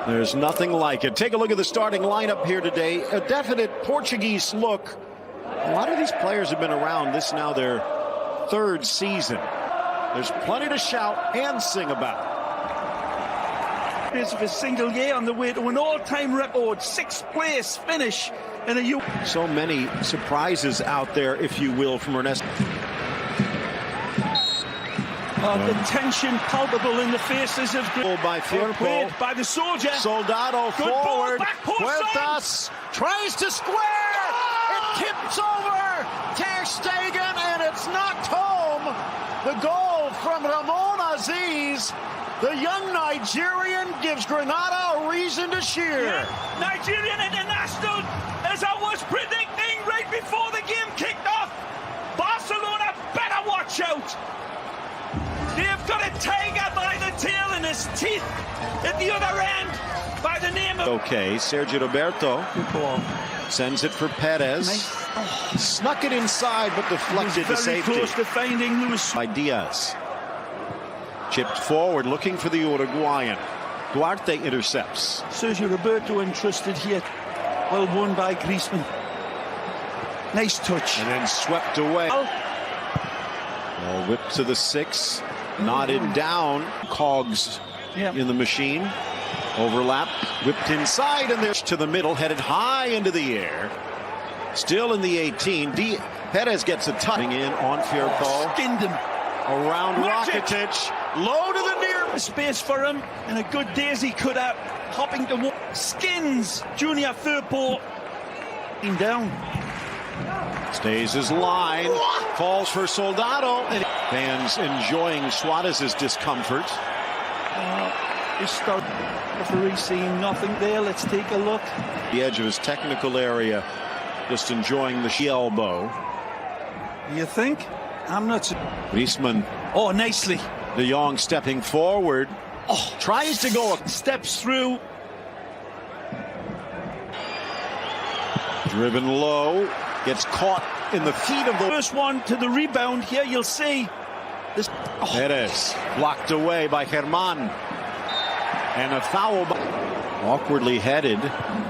There's nothing like it. Take a look at the starting lineup here today. A definite Portuguese look. A lot of these players have been around. This now their third season. There's plenty to shout and sing about. It's of a single year on the way to an all-time record, 6th place finish in a So many surprises out there, if you will, from Ernesto. The tension palpable in the faces of by Firpo, by the soldier. Soldado Good forward. Ball, Huertas tries to square. It tips over Ter Stegen, and it's knocked home. The goal from Ramon Aziz. The young Nigerian gives Granada a reason to cheer. Yeah. Nigerian international, as I was predicting right before the game kicked off. Barcelona better watch out. They've got a tiger by the tail and his teeth at the other end by the name of... Okay, Sergio Roberto sends it for Perez. Nice. Snuck it inside, but deflected to safety. Very close to finding Luis. By Diaz. Chipped forward, looking for the Uruguayan. Duarte intercepts. Sergio Roberto entrusted here. Well won by Griezmann. Nice touch. And then swept away. Well, whipped to the 6. Knotted down. Cogs in the machine. Overlap. Whipped inside, and there's to the middle. Headed high into the air. Still in the 18. Perez gets a touch. In on Firpo. Skinned him. Around Rakitic. Low to the near. Space for him. And a good daisy cutter. Hopping to skins Junior Firpo. Down. Stays his line. Falls for Soldado. And fans enjoying Suarez's discomfort. Referee seeing nothing there. Let's take a look. The edge of his technical area. Just enjoying the elbow. You think? I'm not. Griezmann. Oh, nicely. De Jong stepping forward. Oh, tries to go. Steps through. Driven low. Gets caught in the feet of the first one to the rebound. Here you'll see this. Perez blocked away by Germán. And a foul. Awkwardly headed.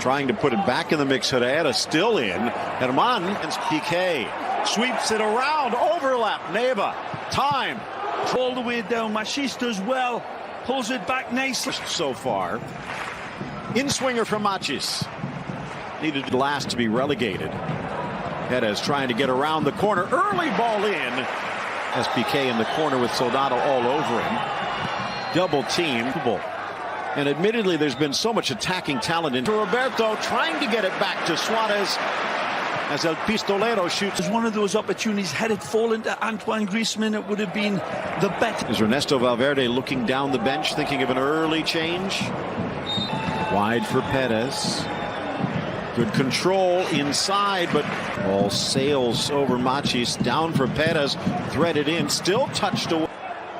Trying to put it back in the mix. Herrera still in. Germán and Piqué. Sweeps it around. Overlap. Neva. Time. All the way down. Machis does well. Pulls it back nicely. So far. In-swinger from Machis. Needed last to be relegated. Perez trying to get around the corner. Early ball in. As Piqué in the corner with Soldado all over him. Double team. And admittedly, there's been so much attacking talent into Roberto trying to get it back to Suarez as El Pistolero shoots. It was one of those opportunities. Had it fallen to Antoine Griezmann, it would have been the bet. Is Ernesto Valverde looking down the bench, thinking of an early change? Wide for Perez. Good control inside, but all sails over Machis. Down for Perez. Threaded in. Still touched away.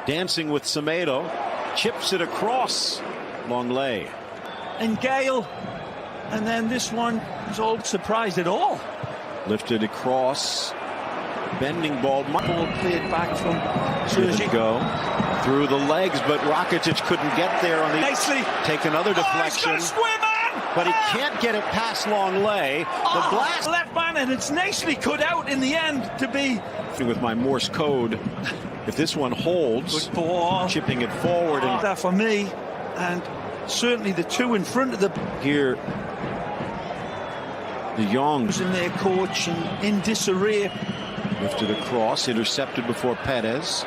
Dancing with Semedo. Chips it across. Long lay. And Gale. And then this one is all surprised at all. Lifted across. Bending ball. Ball played back from Sergio. Go through the legs, but Rakitic couldn't get there on the. Nicely. Take another deflection. But he can't get it past long lay. The blast. Left man, and it's nicely cut out in the end to be. With my Morse code, if this one holds, chipping it forward. And that for me, and certainly the two in front of the. Here, De Jong was in their coach and in disarray. Lifted across, intercepted before Perez.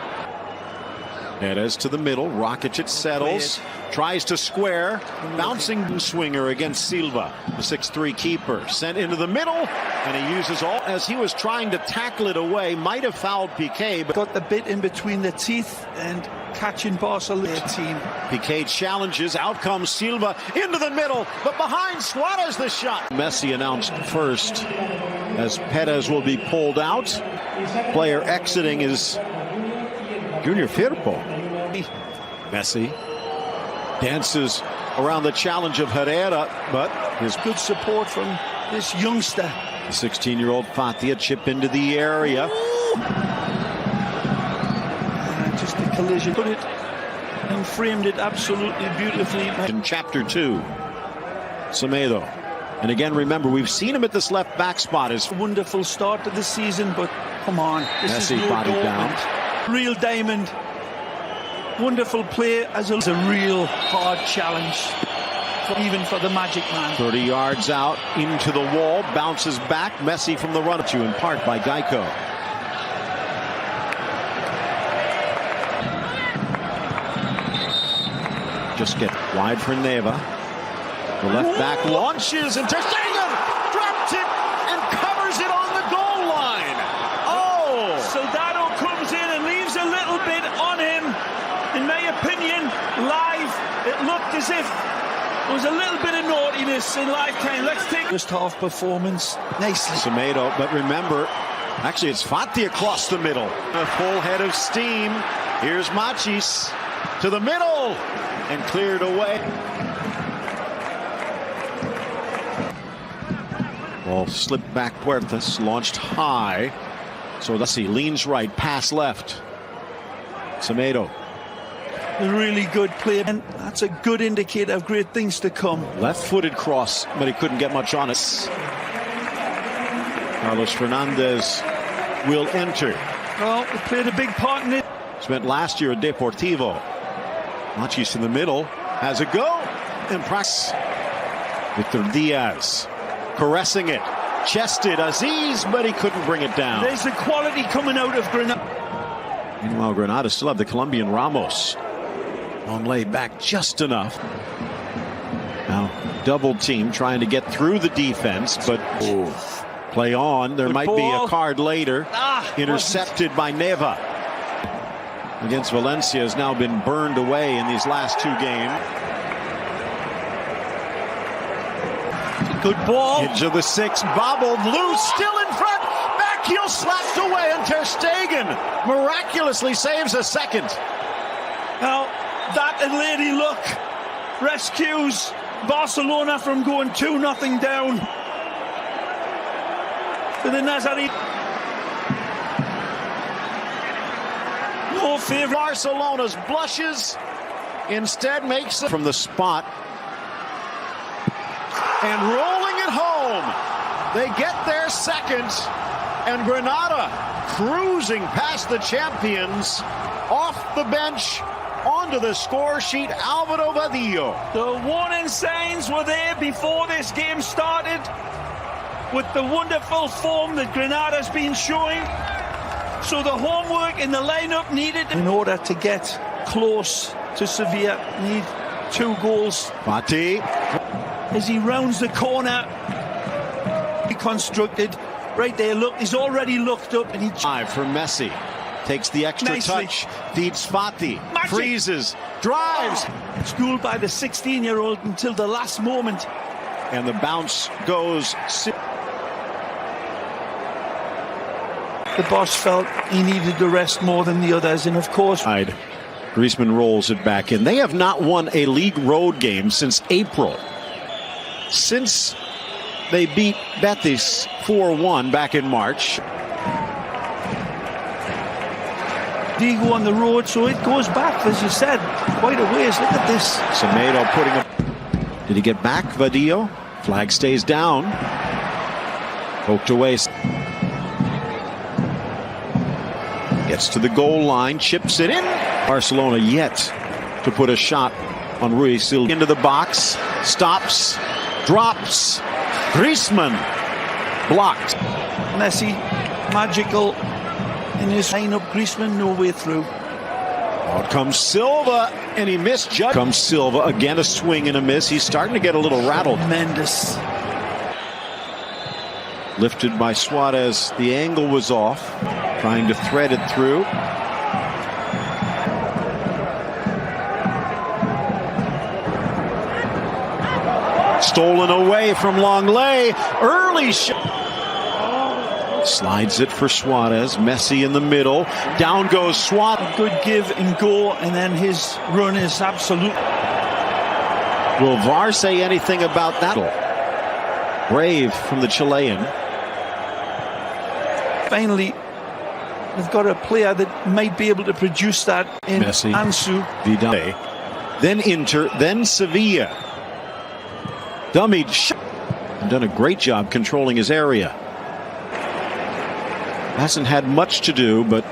Perez to the middle. Rakitic settles. Tries to square. Bouncing swinger against Silva. The 6'3" keeper. Sent into the middle. And he uses all. As he was trying to tackle it away. Might have fouled Piqué. But got the bit in between the teeth and catching Barcelona team. Piqué challenges. Out comes Silva. Into the middle. But behind Suarez the shot. Messi announced first. As Perez will be pulled out. Player exiting is Junior Firpo. Messi dances around the challenge of Herrera, but his good support from this youngster. The 16-year-old Fatia chip into the area. Just a collision. Put it and framed it absolutely beautifully. In chapter 2, Semedo. And again, remember, we've seen him at this left back spot. His wonderful start to the season, but come on, this Messi is no body Dortmund. down. Real diamond. Wonderful play as a real hard challenge, even for the Magic Man. 30 yards out into the wall, bounces back. Messi from the run to in part by Geico. Just get wide for Neva. The left back launches and Ter Stegen drops it and covers it on the goal line. Oh! Soldado comes in and leaves a little bit on him. In my opinion, live, it looked as if there was a little bit of naughtiness in lifetime. Let's take first half performance. Nicely. Semedo, but remember, actually it's Fati across the middle. A full head of steam. Here's Machis to the middle and cleared away. Ball slipped back. Puertas launched high. So let's see, leans right, pass left. Semedo. A really good play, and that's a good indicator of great things to come. Left-footed cross, but he couldn't get much on it. Carlos Fernandez will enter. Well, he played a big part in it. Spent last year at Deportivo. Machis in the middle, has a go. And press. Victor Diaz caressing it. Chested Aziz, but he couldn't bring it down. There's the quality coming out of Granada. Meanwhile, Granada still have the Colombian Ramos. Long lay back just enough. Now, double team trying to get through the defense, but play on. There might be a card later. Intercepted by Neva. Against Valencia has now been burned away in these last 2 games. Good ball. Into the 6, bobbled loose, still in front. Back heel slapped away, and Ter Stegen miraculously saves a second. Now, that and lady look rescues Barcelona from going 2-0 down to the Nazarene. No favor. Barcelona's blushes, instead makes it from the spot. And rolling it home, they get their second, and Granada cruising past the champions, off the bench, onto the score sheet, Alvaro Vadillo. The warning signs were there before this game started, with the wonderful form that Granada's been showing. So the homework in the lineup needed, in order to get close to Sevilla, need 2 goals. Fati. As he rounds the corner, constructed right there. Look, he's already looked up, and he Five for Messi. Takes the extra touch, feeds Fati, freezes, drives. Schooled by the 16-year-old until the last moment. And the bounce goes. The boss felt he needed the rest more than the others, and of course, Griezmann rolls it back in. They have not won a league road game since April. Since they beat Betis 4-1 back in March. Diego on the road, so it goes back, as you said, quite a ways. Look at this. Semedo putting up. Did he get back, Vadillo? Flag stays down. Poked away. Gets to the goal line, chips it in. Barcelona yet to put a shot on Ruiz Silva. Into the box, stops, drops. Griezmann blocked. Messi, magical in his line-up. Griezmann no way through. Out comes Silva, and he misjudged. Comes Silva, again a swing and a miss. He's starting to get a little rattled. Tremendous. Lifted by Suarez. The angle was off. Trying to thread it through. Stolen away from Longley. Early shot. Slides it for Suarez. Messi in the middle. Down goes Suarez. Good give and go, and then his run is absolute. Will VAR say anything about that? Brave from the Chilean. Finally, they've got a player that might be able to produce that in Messi. Ansu. Vidal. then Inter, then Sevilla. Dummied shot. Done a great job controlling his area. Hasn't had much to do, but